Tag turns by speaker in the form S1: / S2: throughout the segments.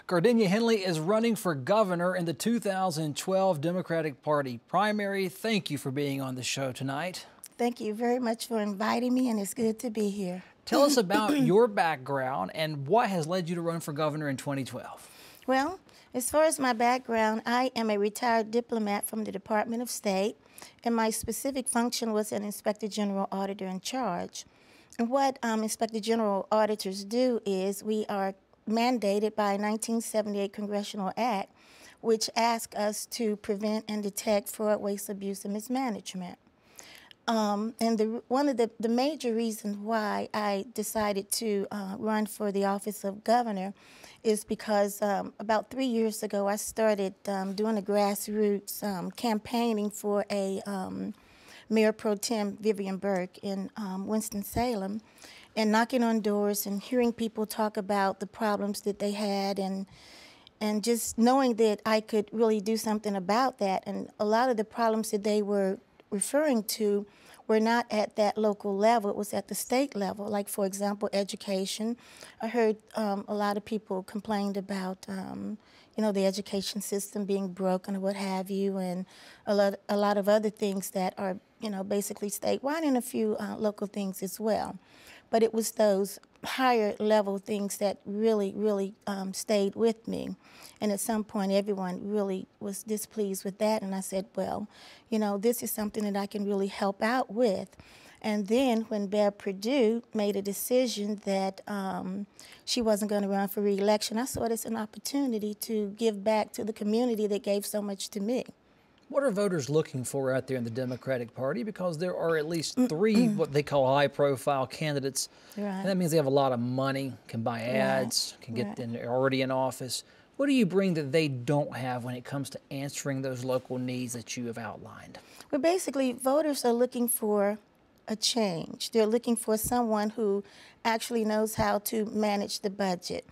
S1: Gardenia Henley is running for governor in the 2012 Democratic Party primary. Thank you for being on the show tonight.
S2: Thank you very much for inviting me, and it's good to be here.
S1: Tell us about your background and what has led you to run for governor in 2012.
S2: Well, as far as my background, I am a retired diplomat from the Department of State, and my specific function was an Inspector General Auditor in charge. And what Inspector General Auditors do is we are mandated by a 1978 Congressional Act, which asks us to prevent and detect fraud, waste, abuse, and mismanagement. And one of the major reasons why I decided to run for the office of governor is because about 3 years ago I started doing a grassroots campaigning for a Mayor Pro Tem Vivian Burke in Winston-Salem, and knocking on doors and hearing people talk about the problems that they had, and just knowing that I could really do something about that. And a lot of the problems that they were referring to were not at that local level, it was at the state level. Like, for example, education. I heard a lot of people complained about you know, the education system being broken or what have you, and a lot of other things that are, you know, basically statewide, and a few local things as well. But it was those higher level things that really stayed with me. And at some point, everyone really was displeased with that. And I said, well, you know, this is something that I can really help out with. And then when Bev Perdue made a decision that she wasn't going to run for re-election, I saw it as an opportunity to give back to the community that gave so much to me.
S1: What are voters looking for out there in the Democratic Party? Because there are at least three what they call high-profile candidates.
S2: Right.
S1: And that means they have a lot of money, can buy ads, can get in, they're already in office. What do you bring that they don't have when it comes to answering those local needs that you have outlined? Well,
S2: basically, voters are looking for a change. They're looking for someone who actually knows how to manage the budget.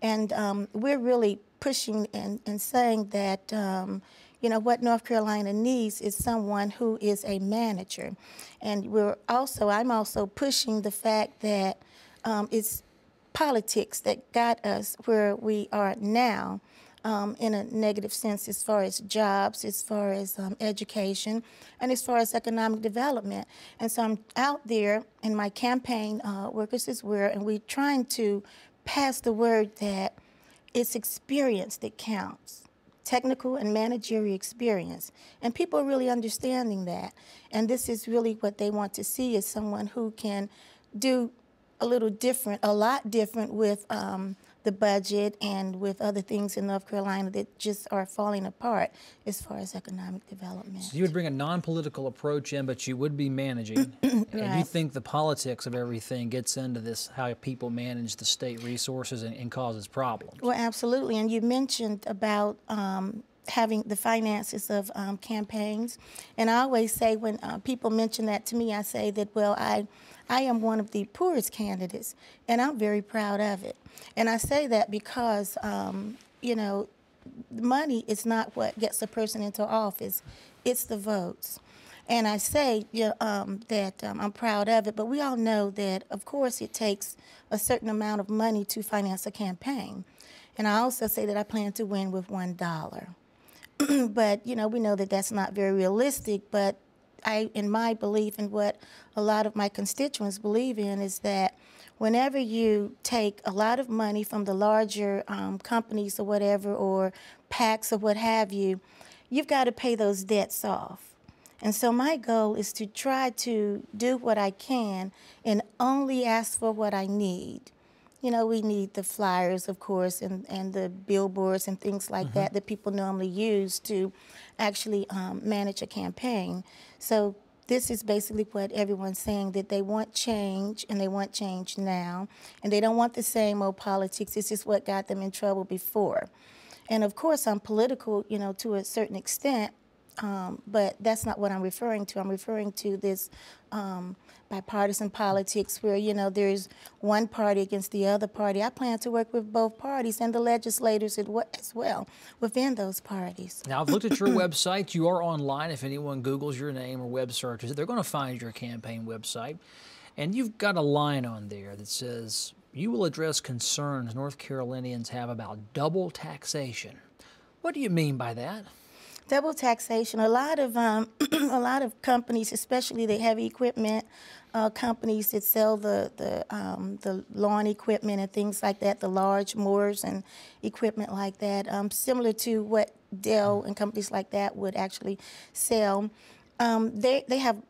S2: And we're really pushing and saying that you know, what North Carolina needs is someone who is a manager. And I'm also pushing the fact that it's politics that got us where we are now, in a negative sense, as far as jobs, as far as education, and as far as economic development. And so I'm out there, and my campaign workers as well, and we're trying to pass the word that it's experience that counts. Technical and managerial experience. And people are really understanding that. And this is really what they want to see, is someone who can do a little different, a lot different with the budget and with other things in North Carolina that just are falling apart as far as economic development.
S1: So you would bring a non-political approach in, but you would be managing.
S2: Right.
S1: And you think the politics of everything gets into this, how people manage the state resources and causes problems?
S2: Well, absolutely. And you mentioned about having the finances of campaigns. And I always say, when people mention that to me, I say that, well, I am one of the poorest candidates, and I'm very proud of it. And I say that because, you know, money is not what gets a person into office, it's the votes. And I say that I'm proud of it, but we all know that, of course, it takes a certain amount of money to finance a campaign. And I also say that I plan to win with $1. But, you know, we know that that's not very realistic, but in my belief, and what a lot of my constituents believe in, is that whenever you take a lot of money from the larger companies or whatever, or PACs or what have you, you've got to pay those debts off. And so my goal is to try to do what I can and only ask for what I need. You know, we need the flyers, of course, and the billboards and things like that people normally use to actually manage a campaign. So this is basically what everyone's saying, that they want change, and they want change now. And they don't want the same old politics. This is what got them in trouble before. And of course, I'm political, you know, to a certain extent, but that's not what I'm referring to. I'm referring to this bipartisan politics where, you know, there's one party against the other party. I plan to work with both parties and the legislators as well within those parties.
S1: Now, I've looked at your website. You are online. If anyone Googles your name or web searches it, they're going to find your campaign website. And you've got a line on there that says, you will address concerns North Carolinians have about double taxation. What do you mean by that?
S2: Double taxation. A lot of a lot of companies, especially the heavy equipment companies that sell the lawn equipment and things like that, the large mowers and equipment like that, similar to what Dell and companies like that would actually sell. They have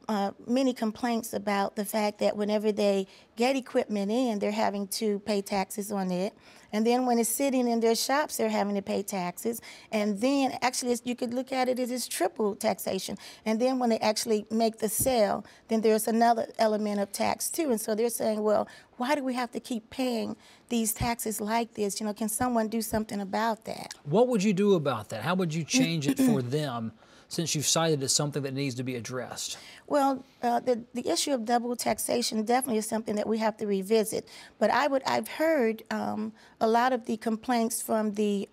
S2: many complaints about the fact that whenever they get equipment in, they're having to pay taxes on it. And then when it's sitting in their shops, they're having to pay taxes. And then actually, you could look at it as it's triple taxation. And then when they actually make the sale, then there's another element of tax too. And so they're saying, well, why do we have to keep paying these taxes like this? You know, can someone do something about that?
S1: What would you do about that? How would you change it for them, since you've cited it as something that needs to be addressed?
S2: Well, the issue of double taxation definitely is something that we have to revisit. But I've heard a lot of the complaints from the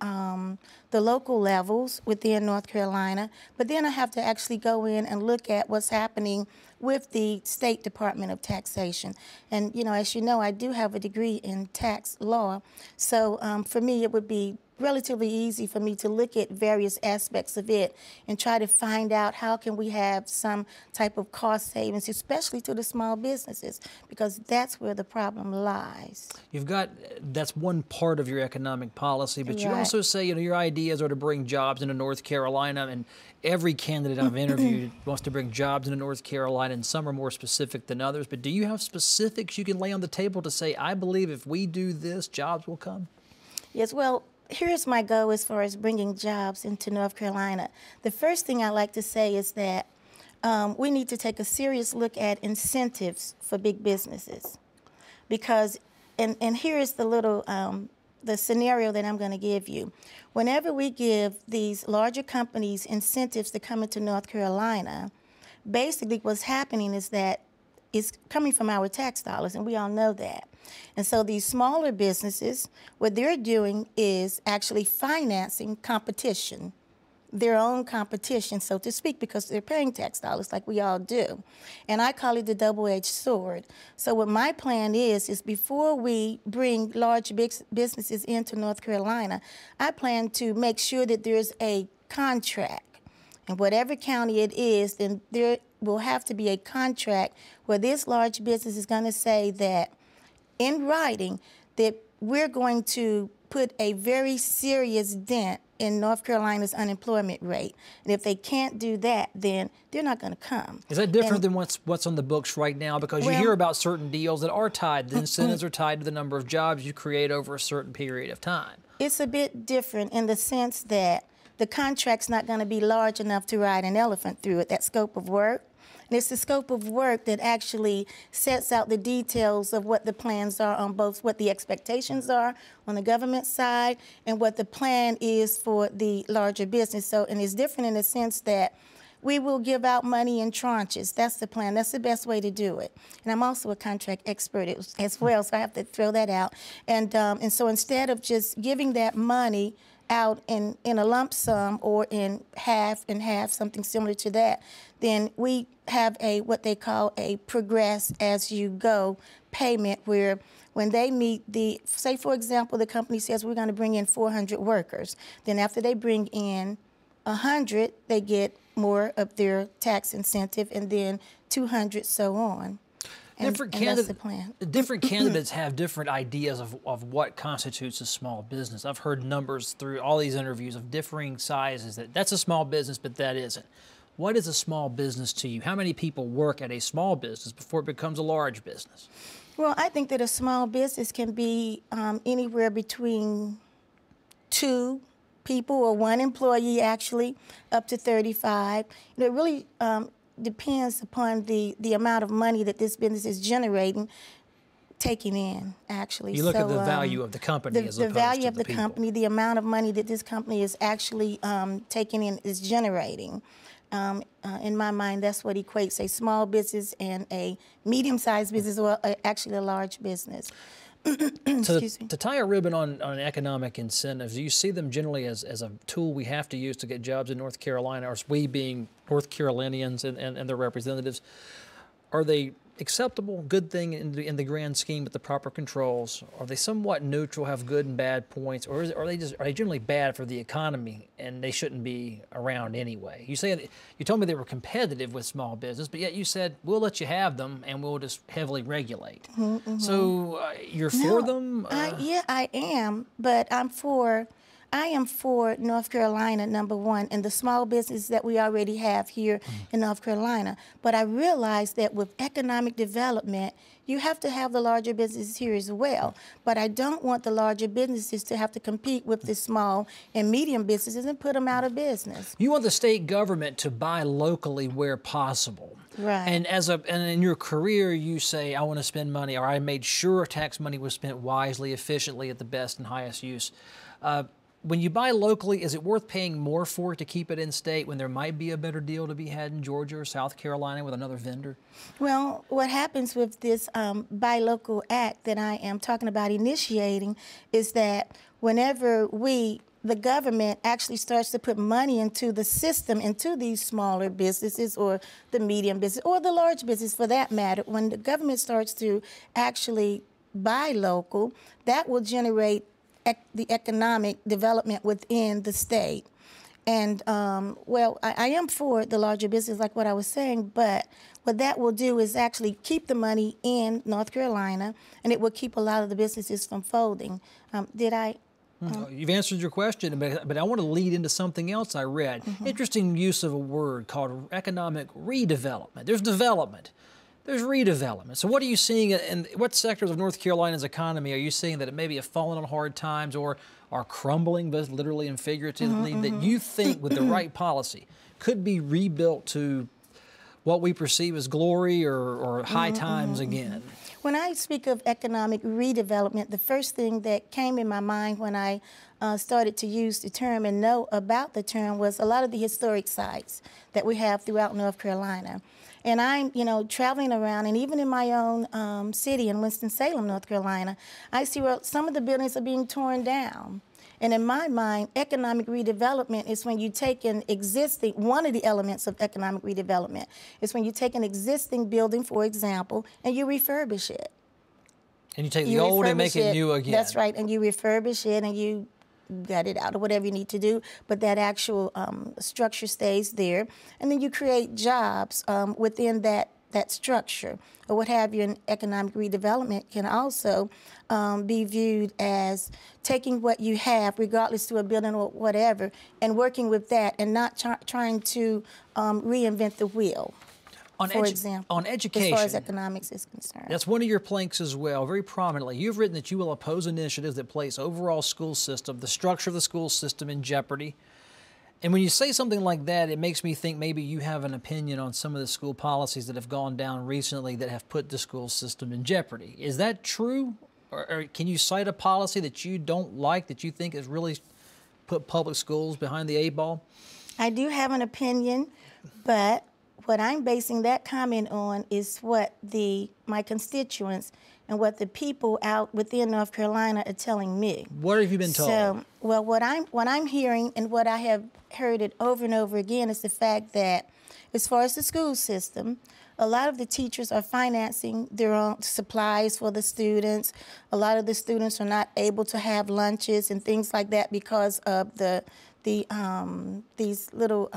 S2: local levels within North Carolina. But then I have to actually go in and look at what's happening with the State Department of Taxation. And, you know, as you know, I do have a degree in tax law. So for me, it would be relatively easy for me to look at various aspects of it and try to find out how can we have some type of cost savings, especially to the small businesses, because that's where the problem lies.
S1: That's one part of your economic policy, but you also say, you know, your ideas are to bring jobs into North Carolina, and every candidate I've interviewed wants to bring jobs into North Carolina, and some are more specific than others. But do you have specifics you can lay on the table to say, I believe if we do this, jobs will come?
S2: Yes, well, here's my goal as far as bringing jobs into North Carolina. The first thing I like to say is that we need to take a serious look at incentives for big businesses, because, and here is the little, the scenario that I'm going to give you. Whenever we give these larger companies incentives to come into North Carolina, basically what's happening is that it's coming from our tax dollars, and we all know that. And so these smaller businesses, what they're doing is actually financing competition, their own competition, so to speak, because they're paying tax dollars like we all do. And I call it the double-edged sword. So what my plan is before we bring large big businesses into North Carolina, I plan to make sure that there's a contract. In whatever county it is, then there will have to be a contract where this large business is going to say that in writing that we're going to put a very serious dent in North Carolina's unemployment rate. And if they can't do that, then they're not going to come.
S1: Is that different than what's on the books right now? Because you hear about certain deals that are tied, the incentives are tied to the number of jobs you create over a certain period of time.
S2: It's a bit different in the sense that the contract's not going to be large enough to ride an elephant through it, that scope of work. And it's the scope of work that actually sets out the details of what the plans are on both what the expectations are on the government side and what the plan is for the larger business. So, and it's different in the sense that we will give out money in tranches. That's the plan. That's the best way to do it. And I'm also a contract expert as well, so I have to throw that out. And so instead of just giving that money out in a lump sum or in half and half, something similar to that, then we have a what they call a progress as you go payment, where when they meet the, say for example, the company says we're going to bring in 400 workers. Then after they bring in 100, they get more of their tax incentive, and then 200 so on.
S1: Different candidates have different ideas of what constitutes a small business. I've heard numbers through all these interviews of differing sizes. That's a small business, but that isn't. What is a small business to you? How many people work at a small business before it becomes a large business?
S2: Well, I think that a small business can be anywhere between 2 people or 1 employee, actually, up to 35. You know, it really depends upon the amount of money that this business is generating, taking in, actually.
S1: You look at the value of the company as opposed to the people. The value of the
S2: company, the amount of money that this company is actually taking in, is generating. In my mind, that's what equates a small business and a medium-sized business, or actually a large business.
S1: To tie a ribbon on economic incentives, do you see them generally as a tool we have to use to get jobs in North Carolina, or we being North Carolinians and their representatives, are they acceptable, good thing in the grand scheme with the proper controls? Are they somewhat neutral, have good and bad points, or are they generally bad for the economy and they shouldn't be around anyway? You told me they were competitive with small business, but yet you said we'll let you have them and we'll just heavily regulate. So you're for them?
S2: Yeah, I am, but I am for North Carolina, number one, and the small business that we already have here in North Carolina. But I realize that with economic development, you have to have the larger businesses here as well. But I don't want the larger businesses to have to compete with the small and medium businesses and put them out of business.
S1: You want the state government to buy locally where possible.
S2: Right.
S1: And in your career, you say, I want to spend money, or I made sure tax money was spent wisely, efficiently, at the best and highest use. When you buy locally, is it worth paying more for it to keep it in state when there might be a better deal to be had in Georgia or South Carolina with another vendor?
S2: Well, what happens with this buy local act that I am talking about initiating is that whenever the government actually starts to put money into the system, into these smaller businesses or the medium business or the large business for that matter, when the government starts to actually buy local, that will generate the economic development within the state. And, well, I am for the larger business, like what I was saying, but what that will do is actually keep the money in North Carolina, and it will keep a lot of the businesses from folding. You've
S1: answered your question, but I want to lead into something else I read. Interesting use of a word called economic redevelopment. There's development. There's redevelopment. So what are you seeing, and what sectors of North Carolina's economy are you seeing that it maybe have fallen on hard times or are crumbling, both literally and figuratively, that you think with the right policy could be rebuilt to what we perceive as glory or high times again?
S2: When I speak of economic redevelopment, the first thing that came in my mind when I started to use the term and know about the term was a lot of the historic sites that we have throughout North Carolina. And I'm, traveling around, and even in my own city in Winston-Salem, North Carolina, I see where some of the buildings are being torn down. And in my mind, economic redevelopment is when you take an existing, one of the elements of economic redevelopment is when you take an existing building, for example, and you refurbish it.
S1: And you take the old and make it new again.
S2: That's right, and you refurbish it and you gut it out or whatever you need to do, but that actual structure stays there. And then you create jobs within that structure or what have you. And economic redevelopment can also be viewed as taking what you have, regardless to a building or whatever, and working with that and not trying to reinvent the wheel. For example,
S1: on education,
S2: as far as economics is concerned.
S1: That's one of your planks as well, very prominently. You've written that you will oppose initiatives that place overall school system, the structure of the school system, in jeopardy. And when you say something like that, it makes me think maybe you have an opinion on some of the school policies that have gone down recently that have put the school system in jeopardy. Is that true? Or can you cite a policy that you don't like, that you think has really put public schools behind the 8-ball?
S2: I do have an opinion, but what I'm basing that comment on is what my constituents and what the people out within North Carolina are telling me.
S1: What have you been told?
S2: So, well, what I'm hearing and what I have heard it over and over again is the fact that as far as the school system, a lot of the teachers are financing their own supplies for the students. A lot of the students are not able to have lunches and things like that because of these little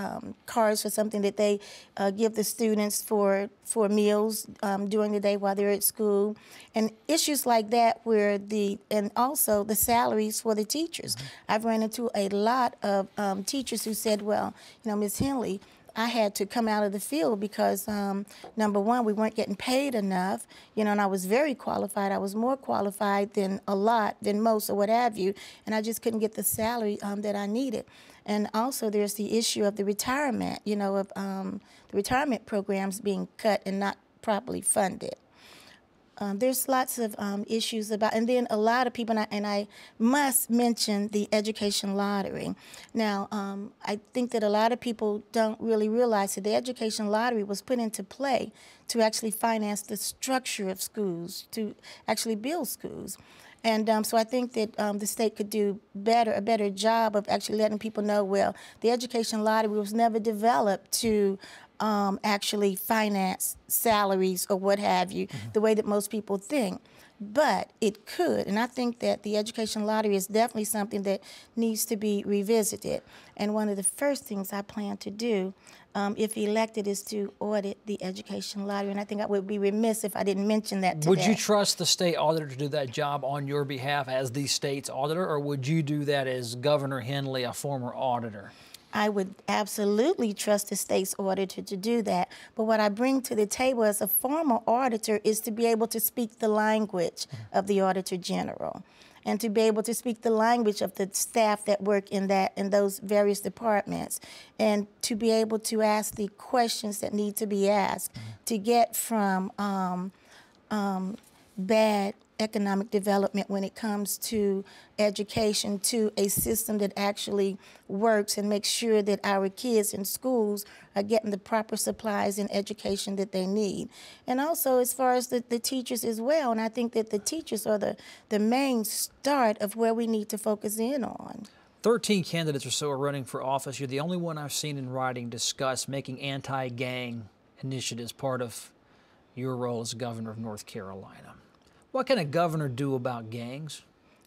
S2: cards or something that they give the students for meals during the day while they're at school, and issues like that and also the salaries for the teachers. I've run into a lot of teachers who said, well, Ms. Henley, I had to come out of the field because, number one, we weren't getting paid enough, and I was very qualified. I was more qualified than most, or what have you, and I just couldn't get the salary that I needed. And also there's the issue of the retirement, of the retirement programs being cut and not properly funded. There's lots of issues about, and then a lot of people, and I must mention the education lottery. Now, I think that a lot of people don't really realize that the education lottery was put into play to actually finance the structure of schools, to actually build schools. And so I think that the state could do a better job of actually letting people know, well, the education lottery was never developed to actually finance salaries or what have you, the way that most people think. But it could, and I think that the education lottery is definitely something that needs to be revisited. And one of the first things I plan to do, if elected, is to audit the education lottery. And I think I would be remiss if I didn't mention that today.
S1: Would you trust the state auditor to do that job on your behalf as the state's auditor, or would you do that as Governor Henley, a former auditor?
S2: I would absolutely trust the state's auditor to do that. But what I bring to the table as a former auditor is to be able to speak the language of the Auditor General and to be able to speak the language of the staff that work in those various departments, and to be able to ask the questions that need to be asked to get from bad economic development when it comes to education to a system that actually works and makes sure that our kids in schools are getting the proper supplies and education that they need. And also as far as the teachers as well, and I think that the teachers are the main start of where we need to focus in on.
S1: 13 candidates or so are running for office. You're the only one I've seen in writing discuss making anti-gang initiatives part of your role as governor of North Carolina. What can a governor do about gangs?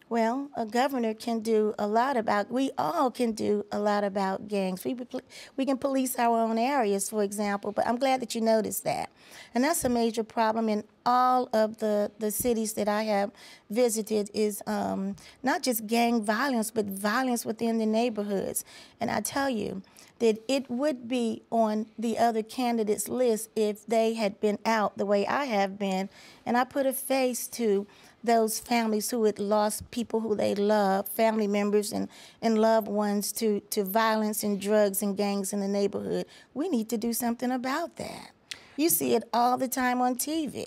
S1: Well,
S2: a governor can do a lot about, we all can do a lot about gangs. We can police our own areas, for example, but I'm glad that you noticed that. And that's a major problem in all of the cities that I have visited is not just gang violence, but violence within the neighborhoods. And I tell you that it would be on the other candidates' list if they had been out the way I have been, and I put a face to those families who had lost people who they love, family members and loved ones to violence and drugs and gangs in the neighborhood. We need to do something about that. You see it all the time on TV.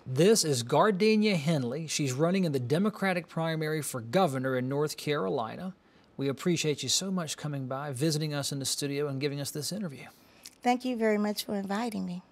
S1: This is Gardenia Henley. She's running in the Democratic primary for governor in North Carolina. We appreciate you so much coming by, visiting us in the studio, and giving us this interview.
S2: Thank you very much for inviting me.